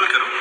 कबूल करो।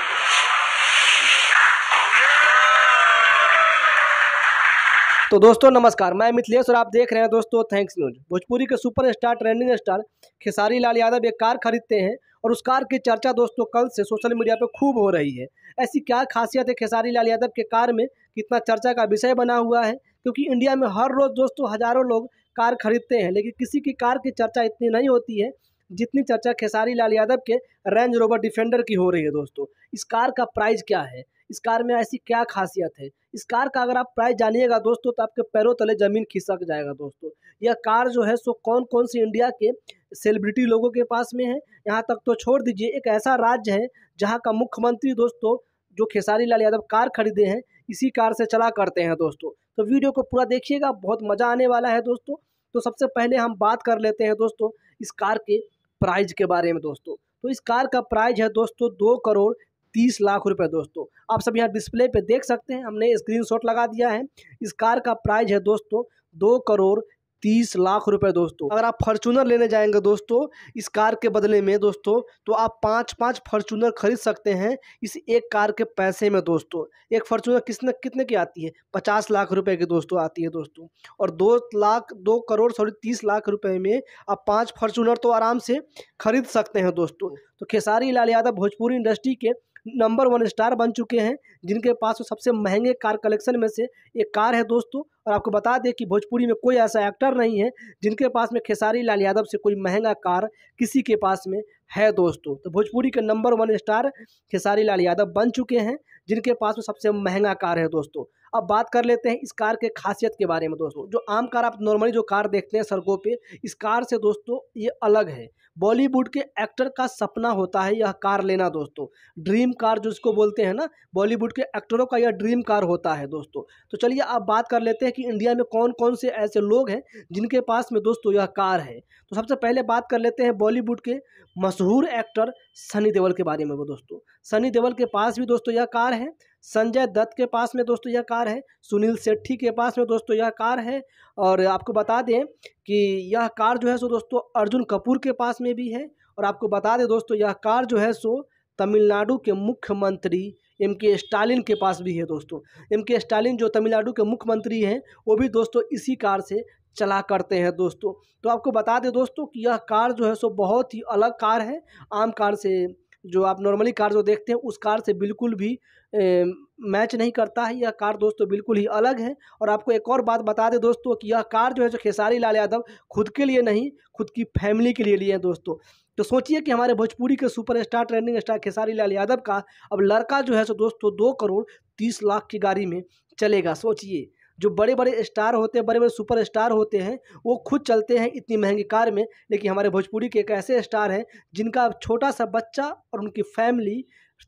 तो दोस्तों नमस्कार, मैं मिथिलेश और आप देख रहे हैं दोस्तों थैंक्स न्यूज। भोजपुरी के superstar trending star Khesari Lal Yadav एक कार खरीदते हैं और उस कार की चर्चा दोस्तों कल से सोशल मीडिया पे खूब हो रही है। ऐसी क्या खासियत है खेसारी लाल यादव के कार में, कितना चर्चा का विषय बना हुआ है? क्योंकि इंडिया में हर रोज दोस्तों हजारों लोग कार खरीदते हैं, लेकिन किसी की कार की चर्चा इतनी नहीं होती है जितनी चर्चा खेसारी लाल यादव के रेंज रोवर डिफेंडर की हो रही है। दोस्तों इस कार का प्राइस क्या है, इस कार में ऐसी क्या खासियत है, इस कार का अगर आप प्राइस जानिएगा दोस्तों तो आपके पैरों तले जमीन खिसक जाएगा। दोस्तों यह कार जो है सो कौन कौन सी इंडिया के सेलिब्रिटी लोगों के पास में है, यहाँ तक तो छोड़ दीजिए, एक ऐसा राज्य है जहाँ का मुख्यमंत्री दोस्तों जो खेसारी लाल यादव कार खरीदे हैं इसी कार से चला करते हैं। दोस्तों तो वीडियो को पूरा देखिएगा, बहुत मज़ा आने वाला है दोस्तों। तो सबसे पहले हम बात कर लेते हैं दोस्तों इस कार के प्राइस के बारे में। दोस्तों तो इस कार का प्राइस है दोस्तों 2,30,00,000 रुपए। दोस्तों आप सब यहाँ डिस्प्ले पे देख सकते हैं, हमने स्क्रीनशॉट लगा दिया है। इस कार का प्राइस है दोस्तों 2,30,00,000 रुपए। दोस्तों अगर आप फॉर्च्यूनर लेने जाएंगे दोस्तों इस कार के बदले में दोस्तों तो आप 5-5 फॉर्च्यूनर खरीद सकते हैं इस एक कार के पैसे में। दोस्तों एक फॉर्च्यूनर कितने की आती है? 50 लाख रुपए की दोस्तों आती है दोस्तों। और 2,30,00,000 रुपए में आप 5 फॉर्च्यूनर तो आराम से खरीद सकते हैं। दोस्तों तो खेसारी लाल यादव भोजपुरी इंडस्ट्री के नंबर 1 स्टार बन चुके हैं, जिनके पास सबसे महंगे कार कलेक्शन में से एक कार है दोस्तों। और आपको बता दें कि भोजपुरी में कोई ऐसा एक्टर नहीं है जिनके पास में खेसारी लाल यादव से कोई महंगा कार किसी के पास में है। दोस्तों तो भोजपुरी के नंबर 1 स्टार खेसारी लाल यादव बन चुके हैं, जिनके पास में सबसे महंगा कार है। दोस्तों अब बात कर लेते हैं इस कार के खासियत के बारे में। दोस्तों जो आम कार आप नॉर्मली जो कार देखते हैं सड़कों पे, इस कार से दोस्तों ये अलग है। बॉलीवुड के एक्टर का सपना होता है यह कार लेना दोस्तों, ड्रीम कार जिसको बोलते हैं ना, बॉलीवुड के एक्टरों का यह ड्रीम कार होता है दोस्तों। तो चलिए अब बात कर लेते हैं कि इंडिया में कौन कौन से ऐसे लोग हैं जिनके पास में दोस्तों यह कार है। तो सबसे पहले बात कर लेते हैं बॉलीवुड के मशहूर एक्टर सनी देओल के बारे में। दोस्तों सनी देओल के पास भी दोस्तों यह कार है, संजय दत्त के पास में दोस्तों यह कार है, सुनील शेट्टी के पास में दोस्तों यह कार है। और आपको बता दें कि यह कार जो है सो दोस्तों अर्जुन कपूर के पास में भी है। और आपको बता दें दोस्तों यह कार जो है सो तमिलनाडु के मुख्यमंत्री M.K. स्टालिन के पास भी है। दोस्तों M.K. स्टालिन जो तमिलनाडु के मुख्यमंत्री हैं वो भी दोस्तों इसी कार से चला करते हैं। दोस्तों तो आपको बता दें दोस्तों कि यह कार जो है सो बहुत ही अलग कार है, आम कार से जो आप नॉर्मली कार जो देखते हैं उस कार से बिल्कुल भी मैच नहीं करता है। यह कार दोस्तों बिल्कुल ही अलग है। और आपको एक और बात बता दें दोस्तों कि यह कार जो है जो खेसारी लाल यादव खुद के लिए नहीं, खुद की फैमिली के लिए हैं। दोस्तों तो सोचिए कि हमारे भोजपुरी के superstar trending star Khesari Lal Yadav का अब लड़का जो है सो दोस्तों 2,30,00,000 की गाड़ी में चलेगा। सोचिए जो बड़े बड़े स्टार होते हैं, बड़े बड़े सुपरस्टार होते हैं, वो खुद चलते हैं इतनी महंगी कार में, लेकिन हमारे भोजपुरी के एक ऐसे स्टार हैं जिनका छोटा सा बच्चा और उनकी फैमिली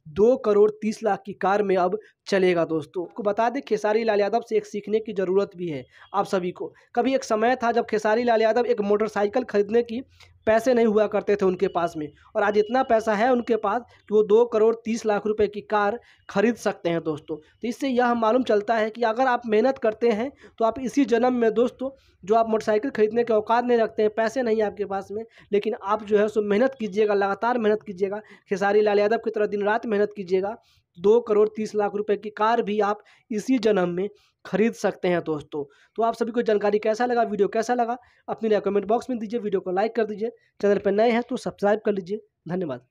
2,30,00,000 की कार में अब चलेगा। दोस्तों आपको बता दें खेसारी लाल यादव से एक सीखने की ज़रूरत भी है आप सभी को। कभी एक समय था जब खेसारी लाल यादव एक मोटरसाइकिल खरीदने की पैसे नहीं हुआ करते थे उनके पास में, और आज इतना पैसा है उनके पास कि वो 2,30,00,000 रुपए की कार खरीद सकते हैं। दोस्तों तो इससे यह मालूम चलता है कि अगर आप मेहनत करते हैं तो आप इसी जन्म में दोस्तों जो आप मोटरसाइकिल खरीदने के औकात नहीं रखते हैं, पैसे नहीं है आपके पास में, लेकिन आप जो है सो मेहनत कीजिएगा, लगातार मेहनत कीजिएगा, खेसारी लाल यादव की तरह दिन रात मेहनत कीजिएगा, 2,30,00,000 रुपए की कार भी आप इसी जन्म में खरीद सकते हैं। दोस्तों तो आप सभी को जानकारी कैसा लगा, वीडियो कैसा लगा, अपनी राय कमेंट बॉक्स में दीजिए, वीडियो को लाइक कर दीजिए, चैनल पर नए हैं तो सब्सक्राइब कर लीजिए। धन्यवाद।